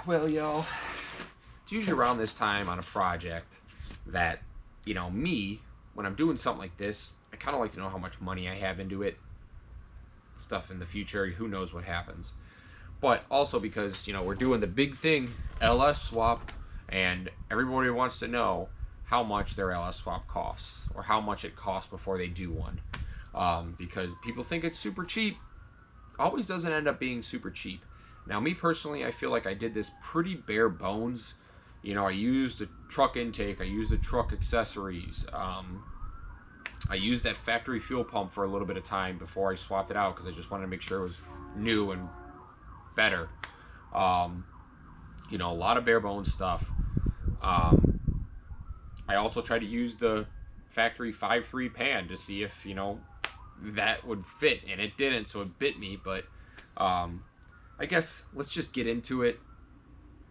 Well, y'all, it's usually around this time on a project that, me, when I'm doing something like this, I kind of like to know how much money I have into it. Stuff in the future, who knows what happens. But also because, we're doing the big thing, LS swap, and everybody wants to know how much their LS swap costs, or how much it costs before they do one. Because people think it's super cheap. Always doesn't end up being super cheap. Now, me personally, I feel like I did this pretty bare bones. I used a truck intake, I used the truck accessories, I used that factory fuel pump for a little bit of time before I swapped it out because I just wanted to make sure it was new and better. A lot of bare bones stuff. I also tried to use the factory 5.3 pan to see if, that would fit, and it didn't, so it bit me. But I guess let's just get into it.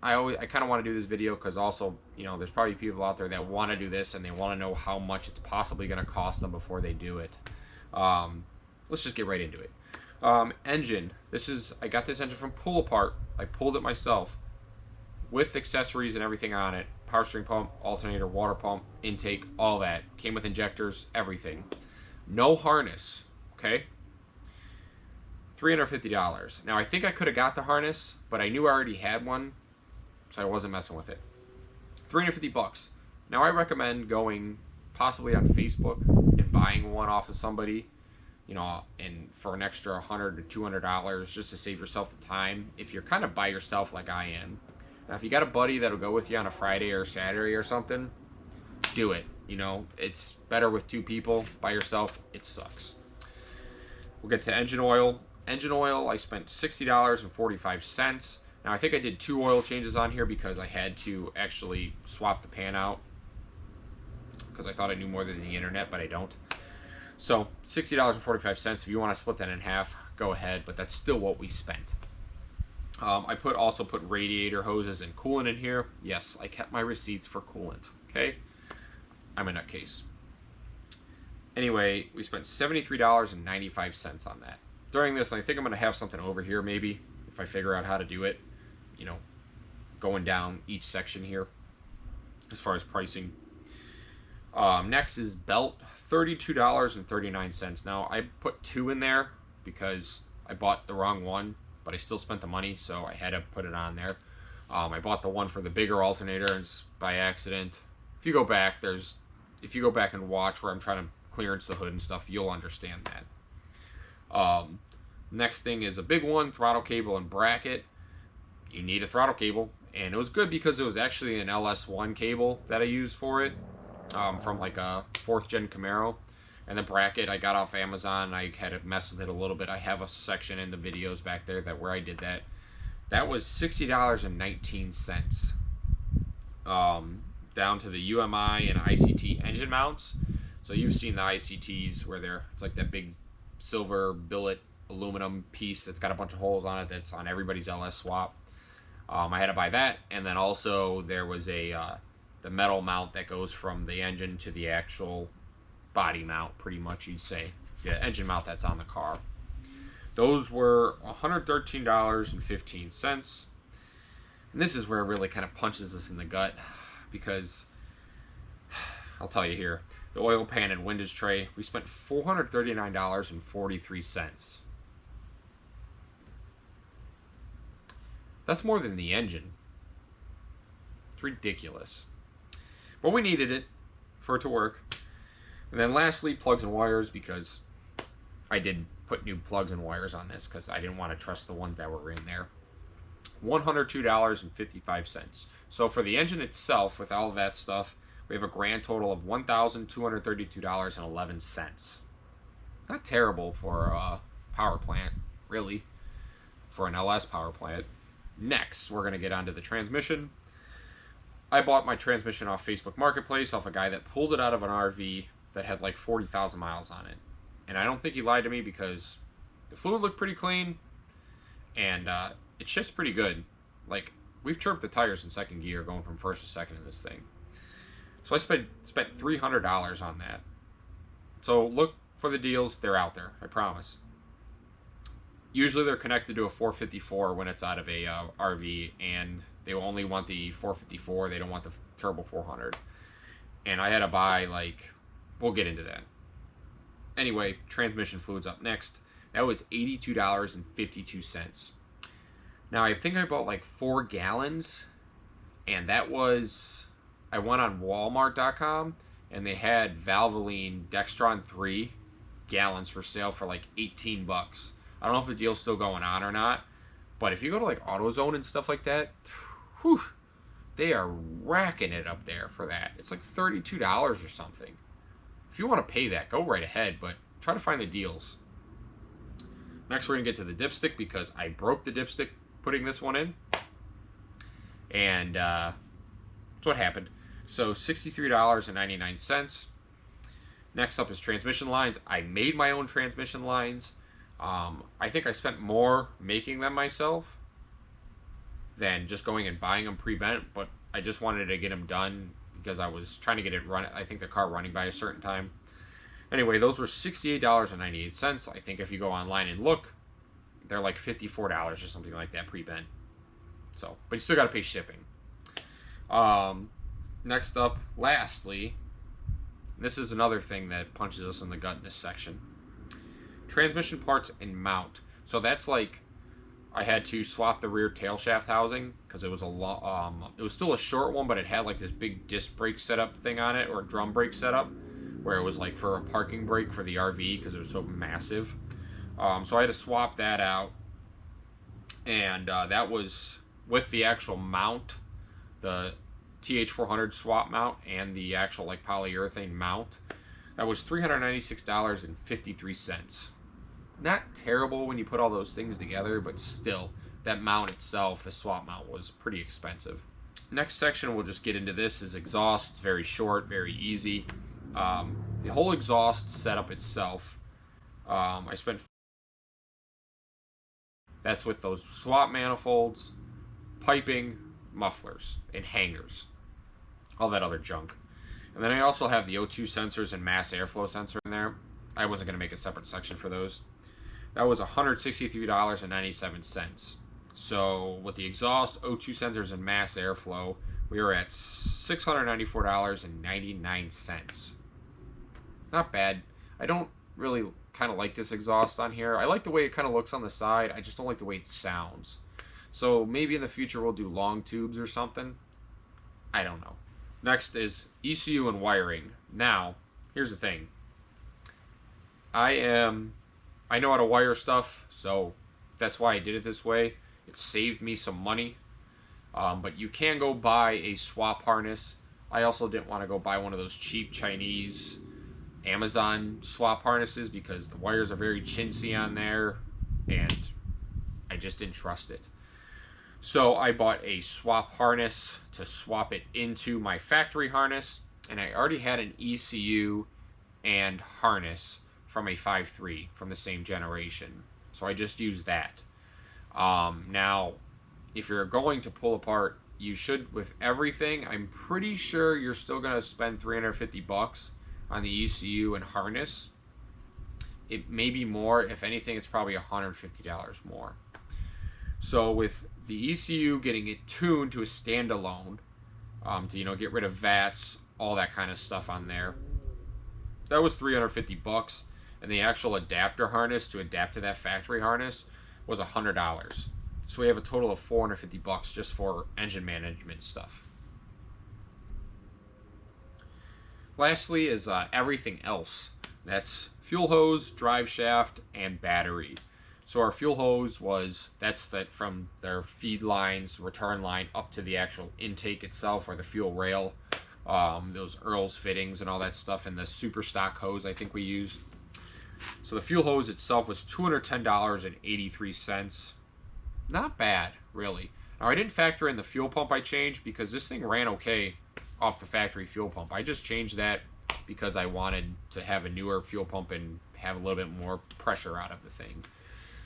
I kind of want to do this video because also, there's probably people out there that want to do this and they want to know how much it's possibly going to cost them before they do it. Let's just get right into it. Engine. I got this engine from Pull Apart. I pulled it myself with accessories and everything on it. Power steering pump, alternator, water pump, intake, all that. Came with injectors, everything. No harness, okay? $350. Now, I think I could have got the harness, but I knew I already had one, so I wasn't messing with it. $350. Now, I recommend going possibly on Facebook and buying one off of somebody, and for an extra $100 to $200 just to save yourself the time if you're kind of by yourself like I am. Now, if you got a buddy that'll go with you on a Friday or Saturday or something, do it. It's better with two people. By yourself, it sucks. We'll get to engine oil. Engine oil, I spent $60.45. Now, I think I did 2 oil changes on here because I had to actually swap the pan out because I thought I knew more than the internet, but I don't. So, $60.45. If you want to split that in half, go ahead, but that's still what we spent. I also put radiator hoses and coolant in here. Yes, I kept my receipts for coolant, okay? I'm a nutcase. Anyway, we spent $73.95 on that. During this, I think I'm going to have something over here maybe, if I figure out how to do it, going down each section here as far as pricing. Next is belt, $32.39. Now, I put 2 in there because I bought the wrong one, but I still spent the money, so I had to put it on there. I bought the one for the bigger alternator and by accident. If you go back and watch where I'm trying to clearance the hood and stuff, you'll understand that. Next thing is a big one, throttle cable and bracket. You need a throttle cable, and it was good because it was actually an LS1 cable that I used for it, from like a 4th gen Camaro. And the bracket I got off Amazon. I had to mess with it a little bit. I have a section in the videos back there where I did that. That was $60.19. Down to the UMI and ICT engine mounts. So you've seen the ICTs where it's like that big silver billet aluminum piece that's got a bunch of holes on it that's on everybody's LS swap. I had to buy that, and then also there was the metal mount that goes from the engine to the actual body mount, pretty much you'd say. The engine mount that's on the car. Those were $113.15. And this is where it really kind of punches us in the gut, because I'll tell you here, the oil pan and windage tray, we spent $439.43. That's more than the engine. It's ridiculous. But we needed it for it to work. And then lastly, plugs and wires, because I did put new plugs and wires on this because I didn't want to trust the ones that were in there. $102.55. So for the engine itself, with all of that stuff, we have a grand total of $1,232.11. Not terrible for a power plant, really, for an LS power plant. Next, we're going to get onto the transmission. I bought my transmission off Facebook Marketplace, off a guy that pulled it out of an RV that had like 40,000 miles on it. And I don't think he lied to me because the fluid looked pretty clean, and it shifts pretty good. Like, we've chirped the tires in second gear going from first to second in this thing. So I spent $300 on that. So look for the deals. They're out there, I promise. Usually they're connected to a 454 when it's out of a RV, and they only want the 454. They don't want the turbo 400. And I had to buy, like, we'll get into that. Anyway, transmission fluids up next. That was $82.52. Now, I think I bought like 4 gallons, and that was, I went on Walmart.com, and they had Valvoline Dextron 3 gallons for sale for like 18 bucks. I don't know if the deal's still going on or not, but if you go to like AutoZone and stuff like that, whew, they are racking it up there for that. It's like $32 or something. If you want to pay that, go right ahead, but try to find the deals. Next, we're going to get to the dipstick because I broke the dipstick putting this one in. And that's what happened. So $63.99. Next up is transmission lines. I made my own transmission lines. I think I spent more making them myself than just going and buying them pre-bent, but I just wanted to get them done because I was trying to get it running. I think the car running by a certain time. Anyway, those were $68.98. I think if you go online and look, they're like $54 or something like that pre-bent. So, but you still got to pay shipping. Next up, lastly, this is another thing that punches us in the gut in this section. Transmission parts and mount. So that's like, I had to swap the rear tail shaft housing because it was it was still a short one, but it had like this big disc brake setup thing on it, or drum brake setup, where it was like for a parking brake for the RV because it was so massive. So I had to swap that out, and that was with the actual mount, the TH400 swap mount, and the actual like polyurethane mount. That was $396.53. Not terrible when you put all those things together, but still, that mount itself, the swap mount, was pretty expensive. Next section we'll just get into this is exhaust. It's very short, very easy. The whole exhaust setup itself, I spent. That's with those swap manifolds, piping, mufflers, and hangers. All that other junk. And then I also have the O2 sensors and mass airflow sensor in there. I wasn't going to make a separate section for those. That was $163.97. So with the exhaust, O2 sensors, and mass airflow, we were at $694.99. Not bad. I don't really kind of like this exhaust on here. I like the way it kind of looks on the side. I just don't like the way it sounds. So maybe in the future we'll do long tubes or something. I don't know. Next is ECU and wiring. Now, here's the thing. I know how to wire stuff, so that's why I did it this way. It saved me some money. But you can go buy a swap harness. I also didn't want to go buy one of those cheap Chinese Amazon swap harnesses because the wires are very chintzy on there, and I just didn't trust it. So I bought a swap harness to swap it into my factory harness, and I already had an ECU and harness from a 5.3 from the same generation. So I just used that. Now, if you're going to pull apart, you should, with everything, I'm pretty sure you're still going to spend $350 on the ECU and harness. It may be more. If anything, it's probably $150 more. So with the ECU, getting it tuned to a standalone, to get rid of VATs, all that kind of stuff on there, that was $350, and the actual adapter harness to adapt to that factory harness was $100. So we have a total of $450 just for engine management stuff. Lastly is everything else. That's fuel hose, drive shaft, and battery. So our fuel hose that's from their feed lines, return line, up to the actual intake itself, or the fuel rail. Those Earl's fittings and all that stuff, and the super stock hose I think we used. So the fuel hose itself was $210.83. Not bad, really. Now I didn't factor in the fuel pump I changed because this thing ran okay off the factory fuel pump. I just changed that because I wanted to have a newer fuel pump and have a little bit more pressure out of the thing.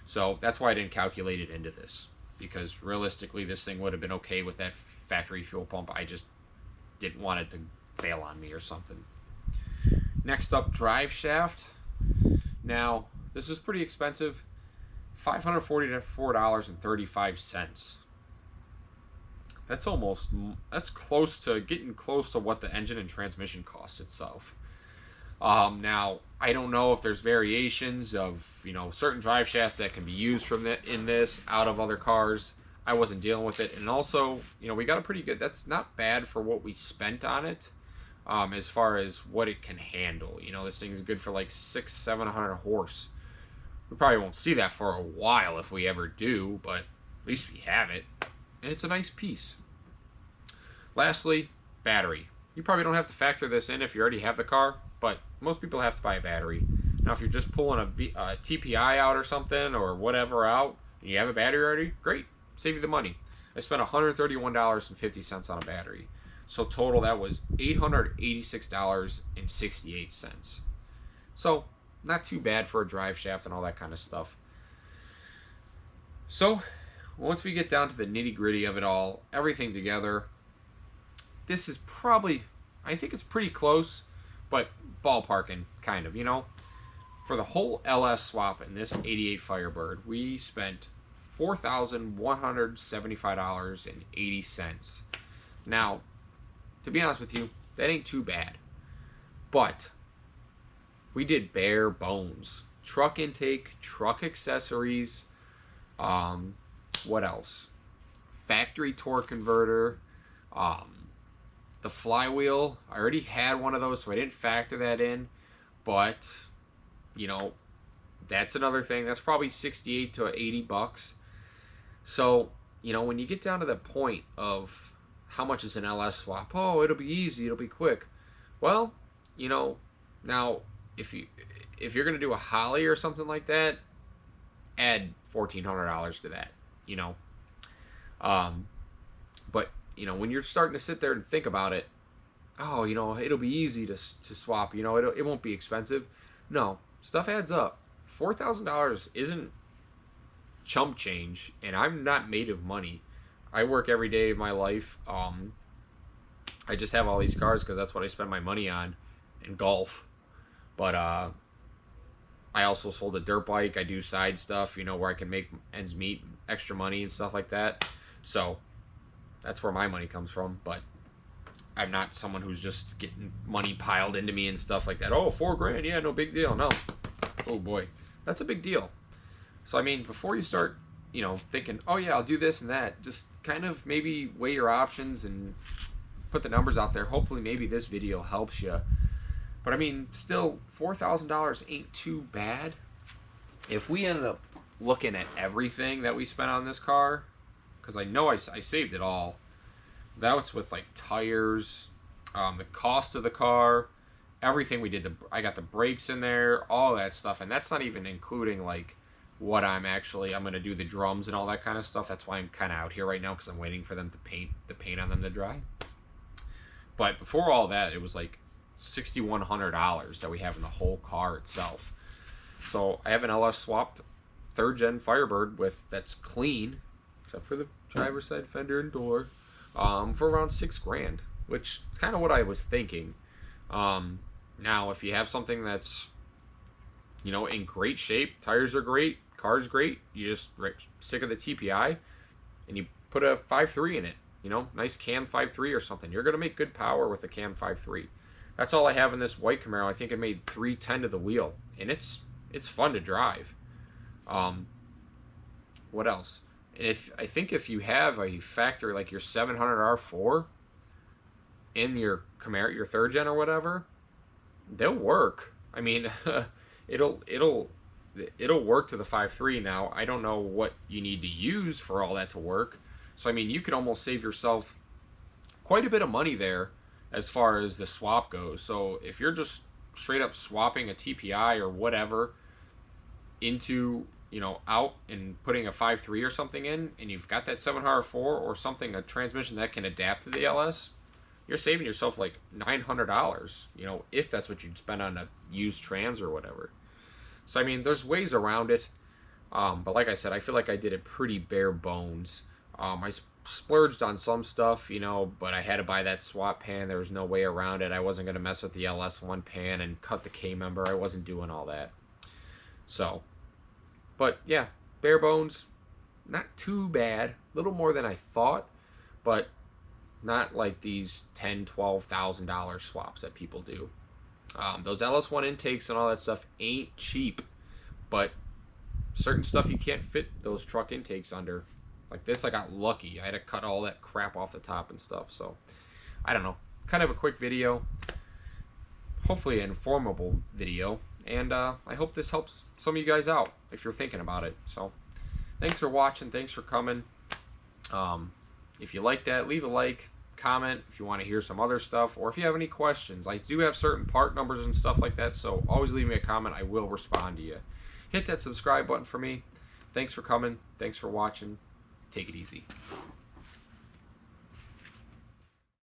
So that's why I didn't calculate it into this, because realistically this thing would have been okay with that factory fuel pump. I just didn't want it to fail on me or something. Next up, drive shaft. Now, this is pretty expensive. $544.35. That's close to getting close to what the engine and transmission cost itself. Now, I don't know if there's variations of, certain drive shafts that can be used in this out of other cars. I wasn't dealing with it. And also, we got a pretty good, that's not bad for what we spent on it, as far as what it can handle. This thing is good for like 600-700 horse. We probably won't see that for a while if we ever do, but at least we have it. And it's a nice piece. Lastly, battery. You probably don't have to factor this in if you already have the car, but most people have to buy a battery. Now, if you're just pulling a TPI out or something or whatever out, and you have a battery already, great. Save you the money. I spent $131.50 on a battery. So total, that was $886.68. So, not too bad for a drive shaft and all that kind of stuff. So, once we get down to the nitty-gritty of it all, everything together, this is probably, I think it's pretty close, but ballparking, kind of, For the whole LS swap in this 88 Firebird, we spent $4,175.80. Now, to be honest with you, that ain't too bad. But we did bare bones. Truck intake, truck accessories, what else? Factory torque converter, the flywheel. I already had one of those, so I didn't factor that in. But, that's another thing. That's probably $68 to $80. So, when you get down to the point of how much is an LS swap? Oh, it'll be easy, it'll be quick. Well, now if you're gonna do a Holly or something like that, add $1,400 to that. But when you're starting to sit there and think about it, oh, it'll be easy to swap. It won't be expensive. No, stuff adds up. $4,000 isn't chump change, and I'm not made of money. I work every day of my life. I just have all these cars because that's what I spend my money on, and golf. But I also sold a dirt bike. I do side stuff, where I can make ends meet, extra money and stuff like that. So that's where my money comes from. But I'm not someone who's just getting money piled into me and stuff like that. Oh, $4,000, yeah, no big deal. No. Oh boy, that's a big deal. So before you start, thinking, oh yeah, I'll do this and that, just kind of maybe weigh your options and put the numbers out there. Hopefully maybe this video helps you. But still, $4,000 ain't too bad. If we ended up looking at everything that we spent on this car, because I know I saved it all, that's with like tires, the cost of the car, everything we did. I got the brakes in there, all that stuff, and that's not even including like what I'm going to do the drums and all that kind of stuff. That's why I'm kind of out here right now, because I'm waiting for them to paint on them to dry. But before all that, it was like $6,100 that we have in the whole car itself. So I have an LS swapped 3rd gen Firebird that's clean, except for the driver's side fender and door, for around $6,000, which is kind of what I was thinking. Now, if you have something that's in great shape, tires are great, car's great, you just stick with the TPI and you put a 5.3 in it, nice cam 5.3 or something. You're going to make good power with a cam 5.3. That's all I have in this white Camaro. I think it made 310 to the wheel, and it's fun to drive. What else? And I think if you have a factory like your 700 R4 in your Camaro, your 3rd gen or whatever, they'll work. It'll work to the 5.3. Now, I don't know what you need to use for all that to work. So, you could almost save yourself quite a bit of money there as far as the swap goes. So, if you're just straight up swapping a TPI or whatever into, out and putting a 5.3 or something in, and you've got that 704 or something, a transmission that can adapt to the LS, you're saving yourself like $900, if that's what you'd spend on a used trans or whatever. So, there's ways around it. But like I said, I feel like I did it pretty bare bones. I splurged on some stuff, but I had to buy that swap pan. There was no way around it. I wasn't going to mess with the LS1 pan and cut the K-member. I wasn't doing all that. So, but yeah, bare bones, not too bad. A little more than I thought, but not like these $10,000, $12,000 swaps that people do. Those LS1 intakes and all that stuff ain't cheap, but certain stuff you can't fit those truck intakes under. Like this, I got lucky. I had to cut all that crap off the top and stuff. So, I don't know. Kind of a quick video. Hopefully an informative video. And I hope this helps some of you guys out if you're thinking about it. So, thanks for watching. Thanks for coming. If you like that, leave a like, comment if you want to hear some other stuff, or if you have any questions. I do have certain part numbers and stuff like that, so always leave me a comment. I will respond to you. Hit that subscribe button for me. Thanks for coming. Thanks for watching. Take it easy.